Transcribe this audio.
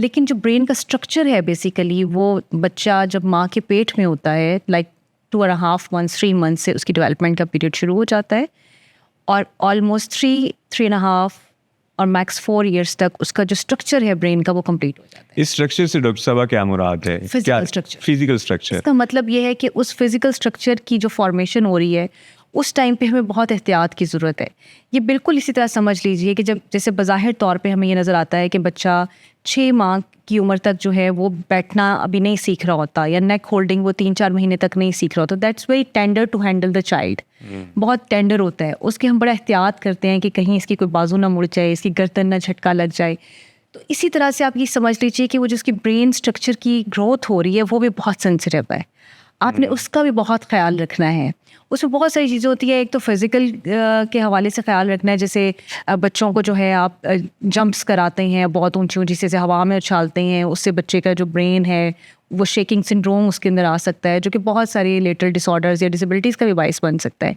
لیکن جو برین کا اسٹرکچر ہے بیسیکلی وہ بچہ جب ماں کے پیٹ میں ہوتا ہے لائک 2.5 months 3 months سے اس کی ڈیولپمنٹ کا پیریڈ شروع ہو جاتا ہے اور آلموسٹ 3.5 اور میکس 4 years تک اس کا جو اسٹرکچر ہے برین کا وہ کمپلیٹ ہو جاتا ہے. اس اسٹرکچر سے ڈاکٹر صاحبہ کیا مراد ہے؟ Physical structure. اس کا مطلب یہ ہے کہ اس فزیکل اسٹرکچر کی جو فارمیشن ہو رہی ہے اس ٹائم پہ ہمیں بہت احتیاط کی ضرورت ہے. یہ بالکل اسی طرح سمجھ لیجیے کہ جب جیسے بظاہر طور پہ ہمیں یہ نظر آتا ہے کہ بچہ 6 ماہ کی عمر تک جو ہے وہ بیٹھنا ابھی نہیں سیکھ رہا ہوتا یا نیک ہولڈنگ وہ 3-4 مہینے تک نہیں سیکھ رہا ہوتا. That's very tender to handle the child. بہت ٹینڈر ہوتا ہے اس کے. ہم بڑا احتیاط کرتے ہیں کہ کہیں اس کی کوئی بازو نہ مڑ جائے, اس کی گردن نہ جھٹکا لگ جائے. تو اسی طرح سے آپ یہ سمجھ لیجیے کہ وہ جو اس کی برین اسٹرکچر کی گروتھ ہو رہی ہے وہ بھی بہت سینسیٹیو ہے. آپ نے اس کا بھی بہت خیال رکھنا ہے. اس میں بہت ساری چیزیں ہوتی ہیں. ایک تو فزیکل کے حوالے سے خیال رکھنا ہے, جیسے بچوں کو جو ہے آپ جمپس کراتے ہیں بہت اونچی اونچی سے ہوا میں اچھالتے ہیں, اس سے بچے کا جو برین ہے وہ شیکنگ سنڈروم اس کے اندر آ سکتا ہے جو کہ بہت ساری لیٹرل ڈس آرڈرز یا ڈسیبلٹیز کا بھی باعث بن سکتا ہے.